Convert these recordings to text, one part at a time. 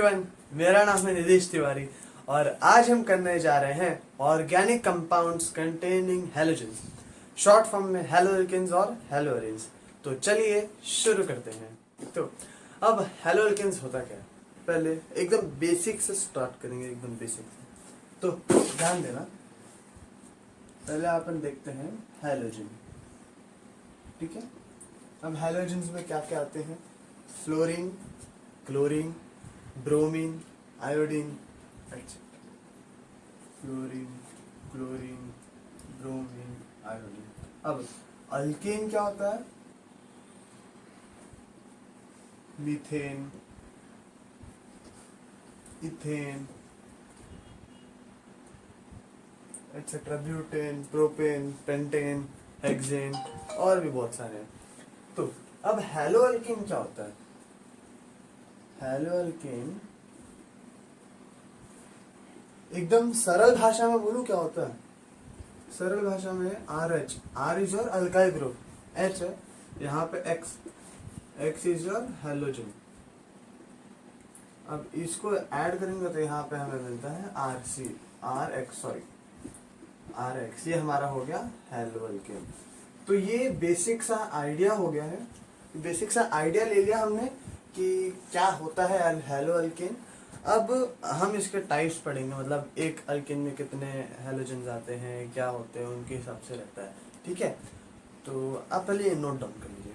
Everyone, मेरा नाम है निदेश तिवारी और आज हम करने जा रहे हैं organic compounds containing halogens, short form में हैलोएल्केन्स और हैलोअरेन्स। तो चलिए शुरू करते हैं। तो अब हैलोएल्केन्स होता क्या है, पहले एकदम बेसिक से स्टार्ट करेंगे, एकदम बेसिक से। तो ध्यान देना, पहले अपन देखते हैं हैलोजन। ठीक है, अब हैलोजेंस में क्या क्या आते हैं? Fluorine, chlorine, bromine, iodine, etcetera. Fluorine, chlorine, bromine, iodine. अब अल्केन क्या होता है? Methane, ethane, etcetera, butane, propane, pentane, hexane और भी बहुत सारे हैं। तो अब हैलोअल्केन क्या होता है? हैलोअल्केन एकदम सरल भाषा में बोलूं क्या होता है? सरल भाषा में RH, R is your alkyl group, H है यहाँ पे X इज योर हैलोजन। अब इसको ऐड करेंगे तो यहाँ पे हमें मिलता है RX, ये हमारा हो गया हैलोअल्केन। तो ये बेसिक सा आइडिया हो गया है, बेसिक सा आइडिया ले लिया हमने कि क्या होता है हैलोअल्केन। अब हम इसके टाइप्स पढ़ेंगे, मतलब एक अल्केन में कितने हैलोजेंस आते हैं, क्या होते हैं, उनके हिसाब से रहता है। ठीक है, तो आप पहले ये नोट डाउन कर लीजिए।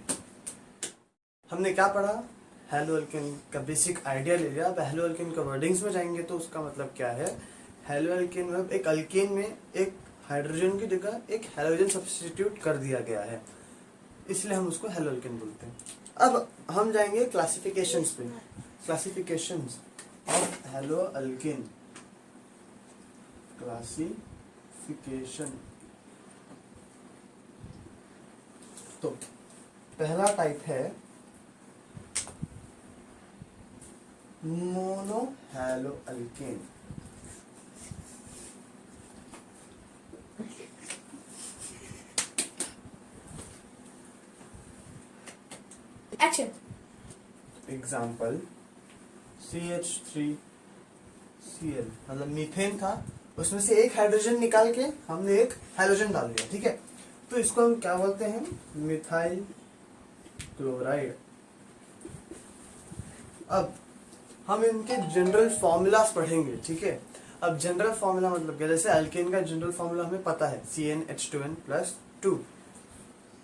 हमने क्या पढ़ा? हैलोअल्केन का बेसिक आइडिया ले लिया। अब हैलोअल्केन का वर्डिंग्स में जाएंगे तो उसका मतलब क्या है? हैलोअल्केन में एक अल्केन में एक हाइड्रोजन की जगह एक हैलोजन सब्स्टिट्यूट कर दिया गया है, इसलिए हम उसको हैलोअल्केन बोलते हैं। अब हम जाएंगे क्लासिफिकेशंस पे। Classifications of haloalkane, classification. तो पहला टाइप है मोनो हैलोअल्केन। एक्शन। एग्जाम्पल CH3Cl, मतलब मीथेन था, उसमें से एक हाइड्रोजन निकाल के हमने एक हैलोजन डाल दिया। ठीक है, तो इसको हम क्या बोलते हैं? Methyl chloride. अब हम इनके जनरल फॉर्मूलास पढ़ेंगे। ठीक है, अब जनरल फॉर्मूला मतलब क्या? जैसे अल्केन का जनरल फॉर्मूला हमें पता है CnH2n+2।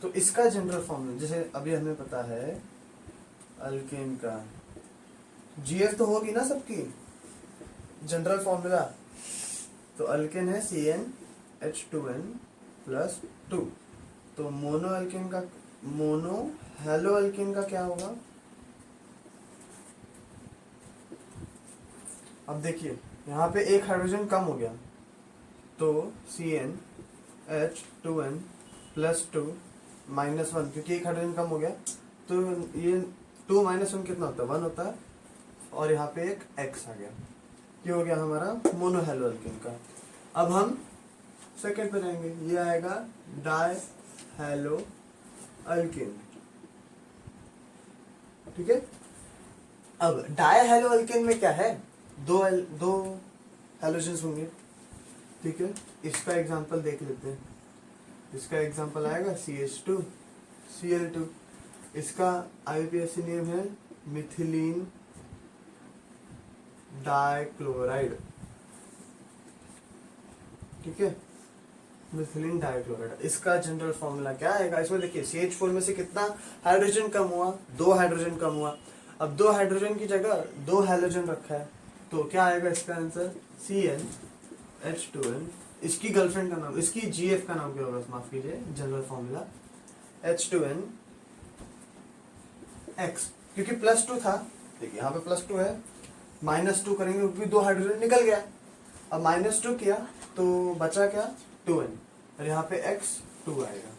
तो इसका जनरल फॉर्मूला जैसे अभी हमें पता है अल्केन का GF तो होगी ना सबकी जनरल फॉर्मूला। तो अल्केन है CnH2n+2। तो मोनो अल्केन का, मोनो हैलोअल्केन का क्या होगा? अब देखिए यहाँ पे एक हाइड्रोजन कम हो गया, तो CnH2n+2 -1, क्योंकि एक हाइड्रोजन कम हो गया तो ये 2 - 1 कितना होता है? 1 होता है, और यहाँ पे एक X आ गया। ये हो गया हमारा मोनो हैलोअल्केन का। अब हम सेकंड पे जाएंगे, ये आएगा डाई हैलोअल्केन। ठीक है, अब डाई हैलोअल्केन में क्या है? दो हैलोजेंस होंगे। ठीक है, इसका एग्जांपल देख लेते हैं। इसका एग्जांपल आएगा CH2Cl2। इसका IUPAC नेम है मिथिलीन डाइक्लोराइड। ठीक है, मिथिलीन डाइक्लोराइड। इसका जनरल फॉर्मूला क्या आएगा? इसमें देखिए CH4 में से कितना हाइड्रोजन कम हुआ? 2 हाइड्रोजन कम हुआ। अब 2 हाइड्रोजन की जगह 2 हैलोजन रखा है, तो क्या आएगा इसका आंसर? CnH2n। इसकी गर्लफ्रेंड का नाम, इसकी GF का नाम क्या होगा? माफ कीजिए, जनरल फॉर्मूला H2nX, क्योंकि +2 था। देखिए यहाँ पे +2 है, -2 करेंगे क्योंकि 2 हाइड्रोजन निकल गया। अब -2 किया तो बचा क्या? 2n, और यहाँ पे X 2 आएगा।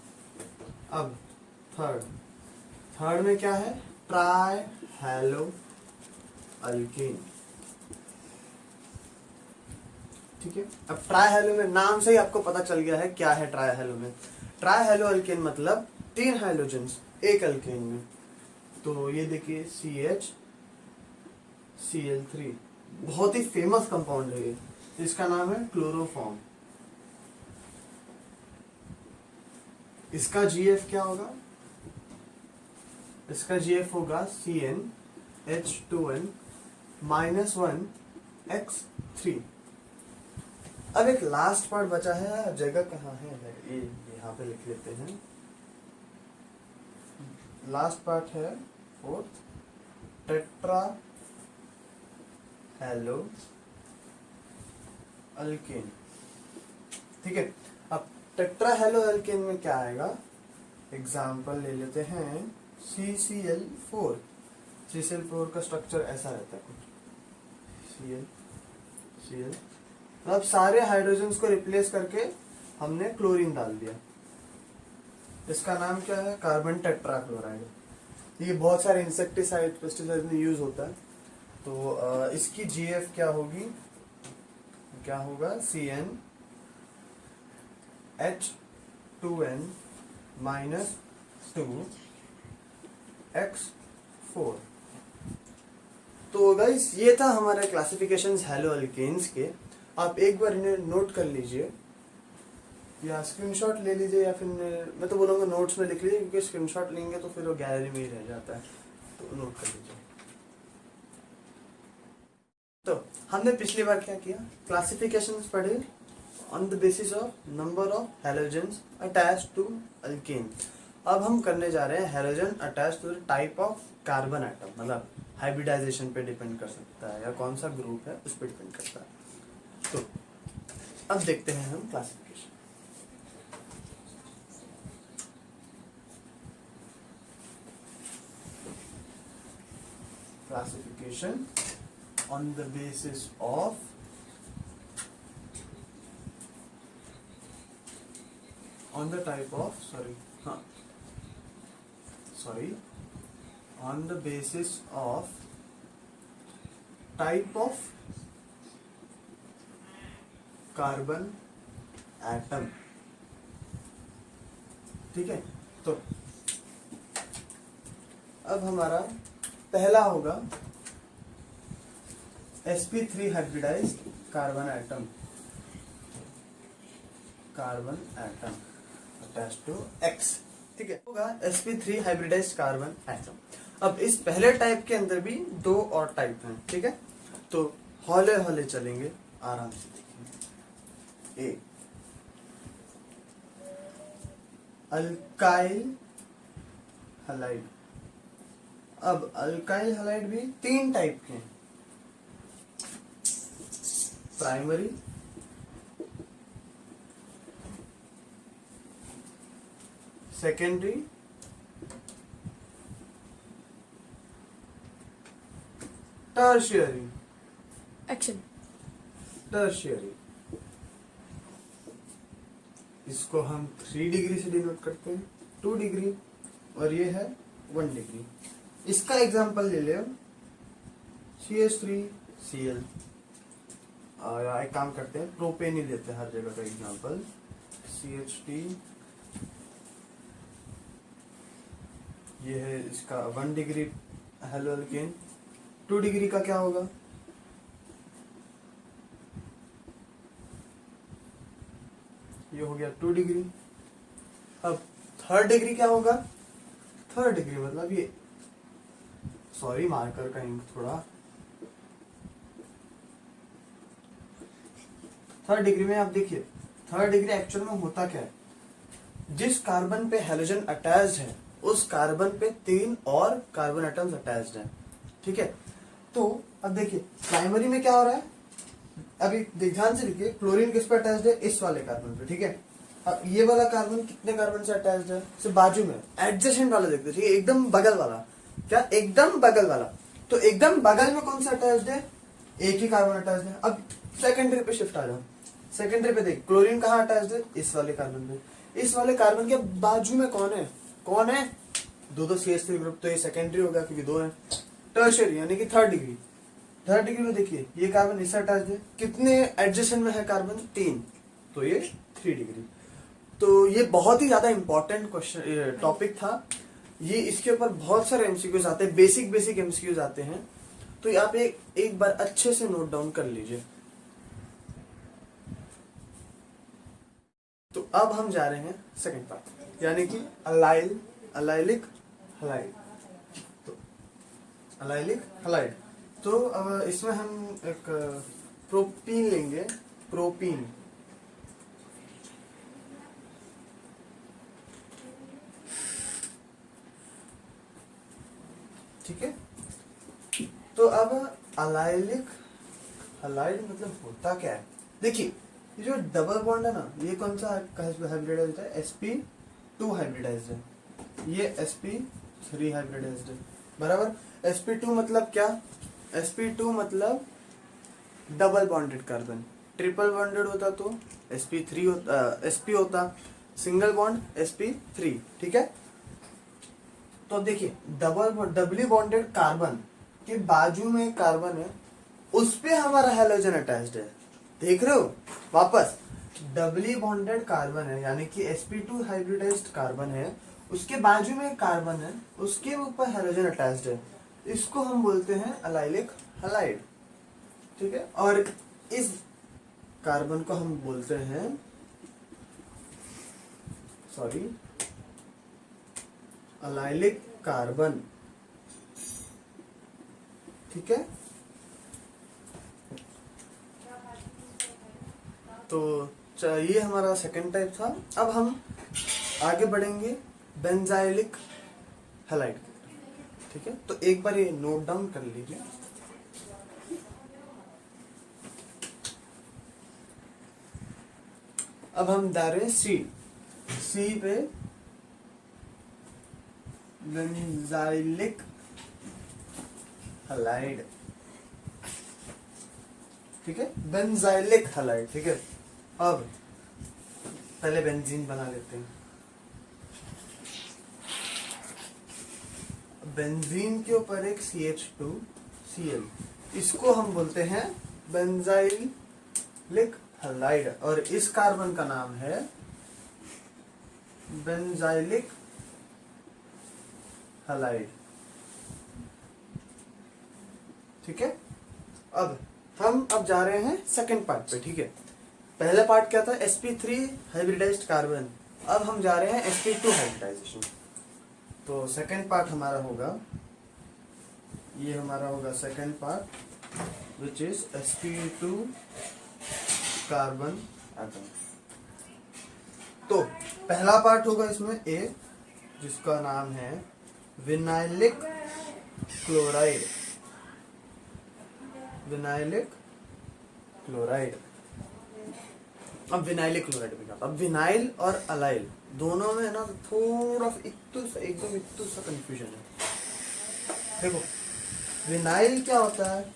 अब थर्ड में क्या है? ट्राई हैलोअल्केन। ठीक है, अब ट्राई हैलो में नाम से ही आपको पता चल गया है क्या है ट्राई हैलो में। ट्राई हैलोअल्केन मतलब 3 हाइड्रोजन्स एक अल्केन में। तो ये देखिए CH Cl3, बहुत ही फेमस कंपाउंड है ये, इसका नाम है क्लोरोफॉर्म। इसका GF क्या होगा? इसका GF होगा CnH2n -1x3। अब एक लास्ट पार्ट बचा है, जगह कहाँ है, ये यहाँ पे लिख लेते हैं। लास्ट पार्ट है फोर्थ, टेट्रा हेलो अल्केन। ठीक है, अब टेट्रा हेलो अल्केन में क्या आएगा? एग्जाम्पल ले लेते हैं CCl4। CCl4 का स्ट्रक्चर ऐसा रहता है कुछ, Cl मतलब सारे हाइड्रोजन्स को रिप्लेस करके हमने क्लोरीन डाल दिया। इसका नाम क्या है? Carbon tetrachloride. ये बहुत सारे इंसेक्टिसाइड पेस्टिसाइड में यूज होता है। तो इसकी GF क्या होगी? क्या होगा? CnH2n -2x4। तो गाइस ये था हमारा क्लासिफिकेशंस हैलो अल्केन्स के। आप एक बार इन्हें नोट कर लीजिए या स्क्रीनशॉट ले लीजिए, या फिर मैं तो बोलूँगा नोट्स में लिख लीजिए, क्योंकि स्क्रीनशॉट लेंगे तो फिर वो गैलरी में ही रह जाता है, तो नोट कर लीजिए। तो हमने पिछली बार क्या किया? क्लासिफिकेशंस पढ़े on the basis of number of halogens attached to alkane. अब हम करने जा रहे हैं halogen attached to the type of carbon atom, मतलब हाइब्रिडाइजेशन पे डिपेंड कर सकता है या कौन सा ग्रुप है उस पर डिपेंड करता है। तो अब देखते हैं हम classification. Classification on the basis of on the type of on the basis of type of carbon atom. ठीक है, तो अब हमारा पहला होगा sp3 hybridized carbon atom attached to X। ठीक है, होगा sp3 हाइब्रिडाइज्ड कार्बन एटम। अब इस पहले टाइप के अंदर भी दो और टाइप हैं। ठीक है, तो हौले हौले चलेंगे, आराम से देखेंगे। ए अल्काइल हलाइड। अब अल्काइल हलाइड भी तीन टाइप के हैं, primary, secondary, tertiary. Action. Tertiary इसको हम 3 डिग्री से डिनोट करते हैं, 2 डिग्री, और ये है 1 डिग्री। इसका एग्जांपल ले ले CH3Cl। एक काम करते हैं, प्रोपेन ही लेते हैं हर जगह का एग्जांपल। CH3, ये है इसका 1 डिग्री हेलो अल्केन। 2 डिग्री का क्या होगा? ये हो गया 2 डिग्री। अब 3rd डिग्री क्या होगा? 3rd डिग्री मतलब ये, सॉरी मार्कर का इंक थोड़ा, 3rd डिग्री में आप देखिए, 3rd डिग्री एक्चुअल में होता क्या है? जिस कार्बन पे हेलोजन अटैच्ड है उस कार्बन पे 3 और कार्बन एटम्स अटैच्ड हैं। ठीक है, तो अब देखिए प्राइमरी में क्या हो रहा है? अभी ध्यान से देखिए, क्लोरीन किस पे अटैच्ड है? इस वाले कार्बन पे। ठीक है, अब ये वाला कार्बन कितने कार्बन से अटैच्ड है? सिर्फ बाजू में, एडजेसेंट वाला देखते हैं। ठीक है, एकदम बगल वाला। क्या? एकदम बगल वाला। तो एकदम बगल में कौन सा अटैच्ड है? एक ही कार्बन अटैच्ड है। अब सेकेंडरी पे शिफ्ट आ जाओ। सेकेंडरी पे देख, क्लोरीन कहाँ अटैच्ड है? इस वाले कार्बन पे। इस वाले कार्बन के बाजू में कौन है? कौन है? दो CH3 ग्रुप, तो ये सेकेंडरी होगा क्योंकि 2 है। टर्शियरी यानी कि 3rd डिग्री। 3rd डिग्री में देखिए ये कार्बन इससे अटैच्ड है, कितने एडजेसेंट में है कार्बन? 3, तो ये 3 डिग्री। तो ये बहुत ही ज्यादा इंपॉर्टेंट क्वेश्चन टॉपिक था ये। इसके ऊपर बहुत सारे MCQs आते हैं, बेसिक MCQs आते हैं। तो आप एक बार अच्छे से नोट डाउन कर लीजिए। तो अब हम जा रहे हैं सेकंड पार्ट, यानी कि अलाइल, अलाइलिक हलाइड। तो अलाइलिक हलाइड, तो इसमें हम एक प्रोपीन लेंगे, प्रोपीन। ठीक है, तो अब अलाइलिक हलाइड मतलब होता क्या है? देखिए, ये जो डबल बॉन्ड है ना, ये कौन सा हाइब्रिडाइज्ड है? sp2 हाइब्रिडाइज्ड है, ये sp3 हाइब्रिडाइज्ड है, बराबर। sp2 मतलब क्या? sp2 मतलब double bonded carbon. Triple bonded होता तो sp3 होता, sp होता। सिंगल बॉन्ड sp3, ठीक है। तो देखिए, डबली बॉन्डेड कार्बन के बाजू में एक कार्बन है, उस पे हमारा हैलोजन अटैच्ड है। देख रहे हो? वापस डबली बॉन्डेड कार्बन है, यानी कि sp2 हाइब्रिडाइज्ड कार्बन है, उसके बाजू में एक कार्बन है, उसके ऊपर हैलोजन अटैच्ड है। इसको हम बोलते हैं अलाइलिक हलाइड, ठीक है। और इस कार्बन को हम बोलते हैं, सॉरी, अलाइलिक कार्बन, ठीक है। तो ये हमारा सेकंड टाइप था। अब हम आगे बढ़ेंगे बेंजाइलिक हैलाइड, ठीक है। तो एक बार ये नोट डाउन कर लीजिए। अब हम जा रहे हैं सी पे, बेंजाइलिक हैलाइड, ठीक है, बेंजाइलिक हैलाइड, ठीक है। अब पहले बेंजीन बना लेते हैं। बेंजीन के ऊपर एक CH2Cl, इसको हम बोलते हैं बेंजाइलिक हैलाइड, और इस कार्बन का नाम है बेंजाइलिक हैलाइड, ठीक है। अब हम जा रहे हैं सेकंड पार्ट पे, ठीक है। पहला पार्ट क्या था? sp3 hybridized carbon. अब हम जा रहे हैं sp2 हाइब्रिडाइजेशन। तो सेकंड पार्ट हमारा होगा, ये हमारा होगा second part, which is sp2 carbon atom. तो पहला पार्ट होगा इसमें A, जिसका नाम है विनाइलिक क्लोराइड, विनाइलिक क्लोराइड। अब विनाइलिक क्लोराइड में क्या? अब विनाइल और अलाइल दोनों में है ना, थोड़ा एकदम इत्तू सा कंफ्यूजन है। देखो, विनाइल क्या होता है?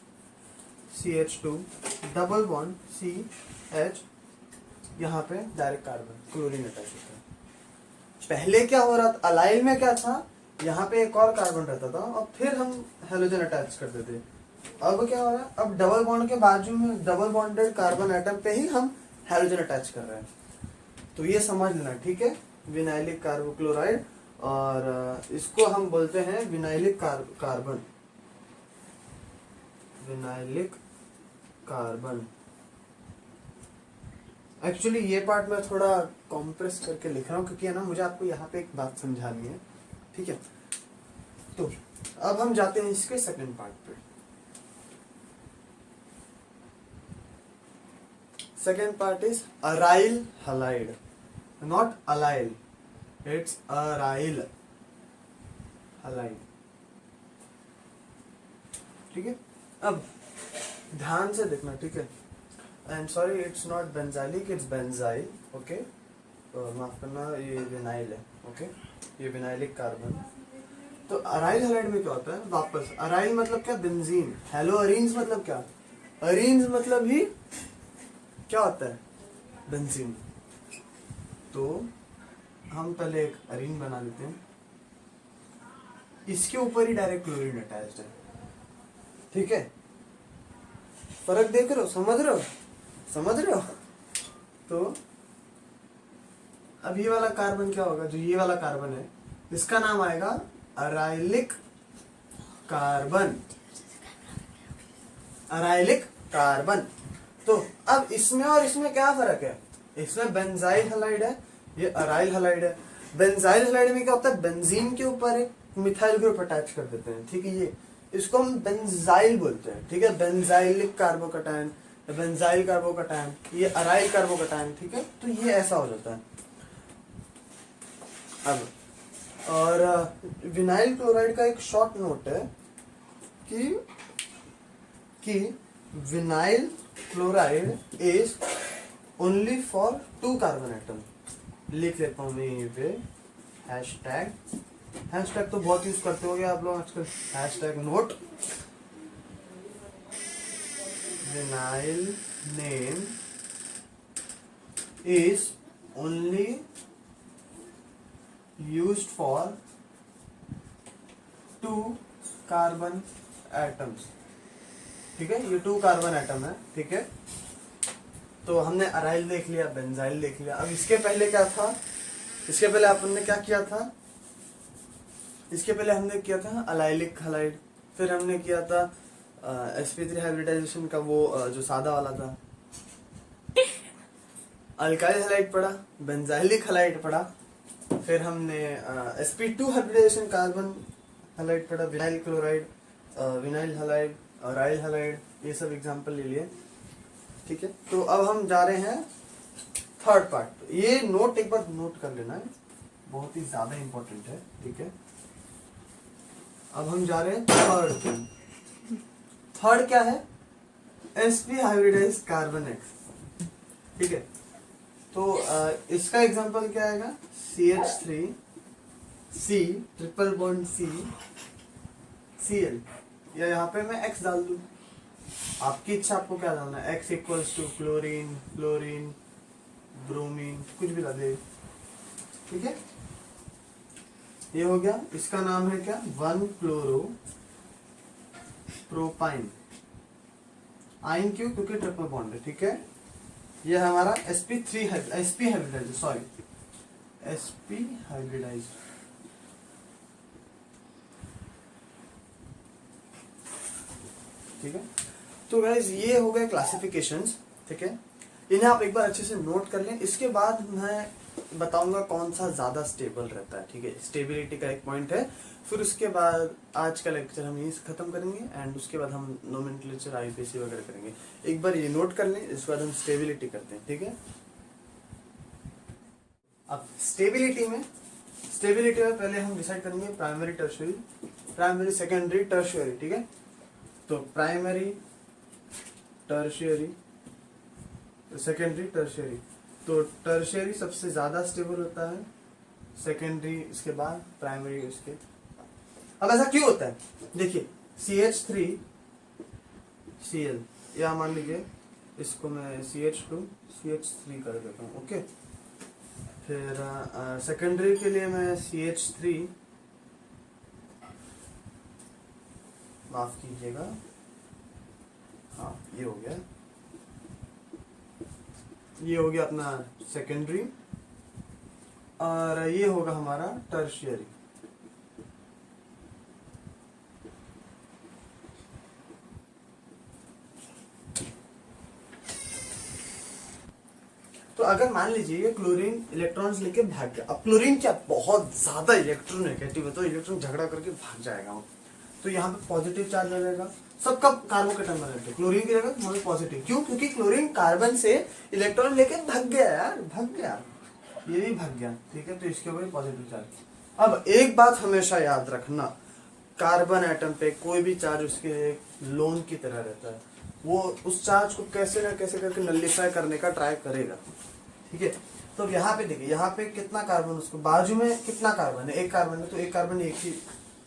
CH2 डबल बॉन्ड CH, यहाँ पे डायरेक्ट कार्बन क्लोरीन अटैच होता है। पहले क्या हो रहा था? अलाइल में क्या था? यहाँ पे एक और कार्बन रहता था और फिर हम हेलोजन अटैच करते थे। अब क्या हो रहा है? अब डबल बॉन्ड के बाजू में डबल बॉन्डेड कार्बन एटम पे ही हम हेलोजन अटैच कर रहे हैं। तो ये समझ लेना, ठीक है। विनाइलिक कार्बोक्लोराइड, और इसको हम बोलते हैं vinylic carbon, vinylic carbon. Actually ये पार्ट मैं थोड़ा कॉम्प्रेस करके लिख रहा हूँ, क्योंकि है ना, मुझे आपको यहाँ पे एक बात समझानी है, ठीक है। तो अब हम जाते हैं इसके सेकंड पार्ट पे। Second part is aryl halide, not allyl, it's aryl halide, ठीक है। अब ध्यान से देखना, ठीक है। I am sorry, it's not benzylic, it's benzyl, okay. तो माफ करना, ये विनाइल है, ओके। ये विनाइलिक कार्बन। तो अराइल हैलाइड में क्या होता है? वापस अराइल मतलब क्या? बेंजीन। हेलो अरीन्स मतलब क्या? अरीन्स मतलब ही क्या होता है? बेंजीन। तो हम पहले एक अरीन बना लेते हैं, इसके ऊपर ही डायरेक्ट क्लोरीन अटैच्ड है, ठीक है। फर्क देख रहे हो? समझ रहे हो? समझ रहे हो? तो अब ये वाला कार्बन क्या होगा? जो ये वाला कार्बन है, इसका नाम आएगा अराइलिक कार्बन, अराइलिक कार्बन। तो अब इसमें और इसमें क्या फर्क है? इसमें बेंजाइल हैलाइड है, ये अराइल हैलाइड है। बेंजाइल हैलाइड में क्या होता है, बेंजीन के ऊपर एक मिथाइल ग्रुप अटैच कर देते हैं, ठीक है। ये इसको हम बेंजाइल बोलते हैं, ठीक है। बेंजाइलिक कार्बोकैटायन, बेंजाइल कार्बोकैटायन, ये अराइल कार्बोकैटायन, ठीक है। तो ये ऐसा हो जाता है। अब और विनाइल क्लोराइड का एक शॉर्ट नोट है कि vinyl chloride is only for 2 carbon atom. लिख लेता हूं मैं यहीं पे हैशटैग तो बहुत यूज करते होगे आप लोग आजकल। Hashtag note, vinyl name is only used for 2 carbon atoms, ठीक है। ये 2 कार्बन एटम है, ठीक है। तो हमने अराइल देख लिया, बेंजाइल देख लिया। अब इसके पहले क्या था? इसके पहले आपने क्या किया था? इसके पहले हमने किया था अलाइलिक हैलाइड, फिर हमने किया था sp3 हाइब्रिडाइजेशन का वो जो सादा वाला था। अल्काइल हैलाइड पढ़ा, बेंजाइलिक हैलाइड पढ़ा, फिर हमने sp2 हाइब्रिडाइजेशन कार्बन हैलाइड पढ़ा, vinyl chloride, vinyl halide, aryl halide, ये सब एग्जांपल ले लिए, ठीक है। तो अब हम जा रहे हैं थर्ड पार्ट। ये नोट एक बार नोट कर लेना है, बहुत ही ज्यादा इंपॉर्टेंट है, ठीक है। अब हम जा रहे हैं थर्ड। थर्ड क्या है? sp हाइब्रिडाइज्ड कार्बन x, ठीक है। तो इसका एग्जांपल क्या आएगा? CH3 C triple bond C Cl, या यहाँ पे मैं X डाल दूं, आपकी इच्छा, आपको क्या डालना है। X equals to chlorine, fluorine, bromine, कुछ भी डाल दे, ठीक है। ये हो गया। इसका नाम है क्या? 1 प्रोपाइन। आइन क्यों? क्योंकि ट्रिपल बॉन्ड है, ठीक है। ये हमारा sp hybridized, sorry sp hybridized, ठीक है। तो गाइज ये हो गए क्लासिफिकेशंस, ठीक है। इन्हें आप एक बार अच्छे से नोट कर लें। इसके बाद मैं बताऊंगा कौन सा ज्यादा स्टेबल रहता है, ठीक है। स्टेबिलिटी का एक पॉइंट है। फिर उसके बाद आज का लेक्चर हम यही खत्म करेंगे एंड उसके बाद हम नोमेनक्लेचर आईपीसी वगैरह करेंगे। एक बार ये नोट कर लें, इसके बाद हम स्टेबिलिटी करते हैं, ठीक है। अब स्टेबिलिटी में पहले हम डिसाइड करेंगे primary, tertiary, primary, secondary, tertiary, ठीक है। तो प्राइमरी, टर्शियरी, सेकेंडरी, टर्शियरी। तो टर्शियरी सबसे ज्यादा स्टेबल होता है, सेकेंडरी इसके बाद, प्राइमरी इसके। अब ऐसा क्यों होता है? देखिए CH3Cl, या मान लीजिए इसको मैं CH2CH3 कर देता हूँ, ओके। फिर सेकेंडरी के लिए मैं CH3, माफ कीजिएगा, हाँ ये हो गया, ये हो गया अपना सेकेंडरी, और ये होगा हमारा टर्शियरी। तो अगर मान लीजिए ये क्लोरीन इलेक्ट्रॉन्स लेके भाग गया। अब क्लोरीन क्या बहुत ज्यादा इलेक्ट्रोनेगेटिव है, तो इलेक्ट्रॉन झगड़ा करके भाग जाएगा वो। तो यहाँ पे पॉजिटिव चार्ज लगेगा, सबका कार्बोकेटन बनेगा। क्लोरीन की जगह हमारे पॉजिटिव, क्यों? क्योंकि क्लोरीन कार्बन से इलेक्ट्रॉन लेके भाग गया यार, भाग गया, ये भी भाग गया, ठीक है। तो इसके ऊपर पॉजिटिव चार्ज। अब एक बात हमेशा याद रखना, कार्बन एटम पे कोई भी चार्ज उसके लोन की तरह रहता है, वो उस चार्ज को कैसे ना कैसे करके नलिफाई करने का ट्राई करेगा, ठीक है। तो अब यहाँ पे देखिए, यहाँ पे कितना कार्बन, उसको बाजू में कितना कार्बन है? 1 कार्बन है, तो 1 कार्बन एक ही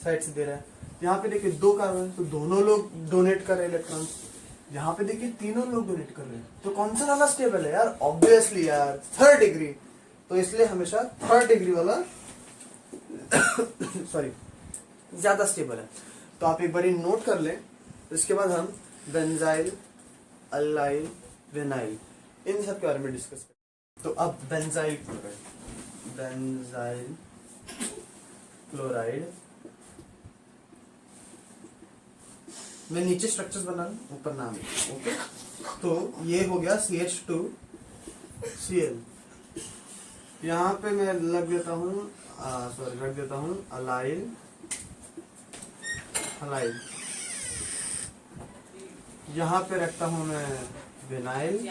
साइड से दे रहा है। यहाँ पे देखिए 2 कार्बन, तो दोनों लोग डोनेट कर रहे हैं इलेक्ट्रॉन। यहाँ पे देखिए तीनों लोग डोनेट कर रहे हैं, तो कौन सा वाला स्टेबल है यार? ऑब्वियसली यार 3rd डिग्री। तो इसलिए हमेशा 3rd डिग्री वाला सॉरी ज्यादा स्टेबल है। तो आप एक बार नोट कर लें। इसके बाद हम बेंजाइल, अल्लाइल, विनाइल, इन सब के बारे में डिस्कस करें। तो अब बेंजाइल क्लोराइड मैं नीचे स्ट्रक्चर्स बना लूँ, ऊपर नाम है। ओके, तो ये हो गया CH2Cl। यहाँ पे मैं लग देता हूँ रख देता हूँ अलाइल हलाइल। यहाँ पे रखता हूँ मैं विनाइल,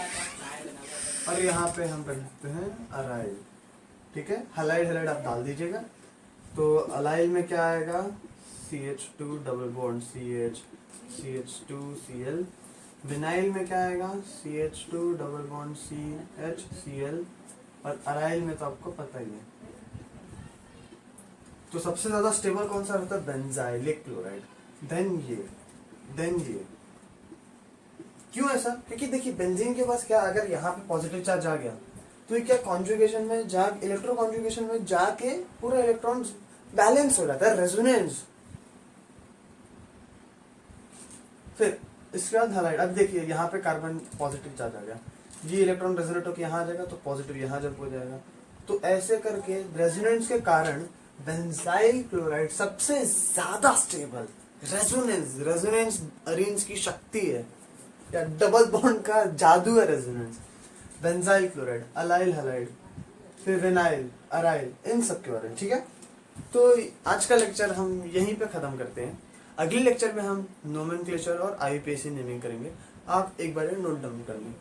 और यहाँ पे हम रख देते हैं अराइल। ठीक है, हलाइड हलाइड आप डाल दीजिएगा। तो अलाइल में क्या आएगा, CH2 double bond CH CH2Cl। Vinyl में क्या आएगा, CH2 डबल बॉन्ड CHCl। और अराइल में तो आपको पता ही है। तो सबसे ज्यादा स्टेबल कौन सा रहता है, बेंजाइलिक क्लोराइड। देन ये क्यों ऐसा, क्योंकि देखिए बेंजीन के पास क्या, अगर यहाँ पे पॉजिटिव चार्ज आ गया तो ये क्या कॉन्जुगेशन में इलेक्ट्रो कॉन्जुगेशन में जाके पूरा इलेक्ट्रॉन बैलेंस हो जाता है, रेजोनेंस। फिर इसके बाद हलाइड। अब देखिए यहाँ पे कार्बन पॉजिटिव चार्ज आ गया, ये इलेक्ट्रॉन रेजोनेट होकर यहाँ आ जाएगा, तो पॉजिटिव यहाँ जब हो जाएगा। तो ऐसे करके रेजोनेंस के कारण बेंजाइल क्लोराइड सबसे ज्यादा स्टेबल। रेजोनेंस अरेंज की शक्ति है, या डबल बॉन्ड का जादू है resonance. Benzyl chloride, allyl halide, फिर विनाइल, अराइल, इन सब के बारे में। ठीक है, तो आज का लेक्चर हम यहीं पे खत्म करते हैं। अगले लेक्चर में हम नोमेनक्लेचर और IUPAC नेमिंग करेंगे। आप एक बार नोट डाउन कर लें।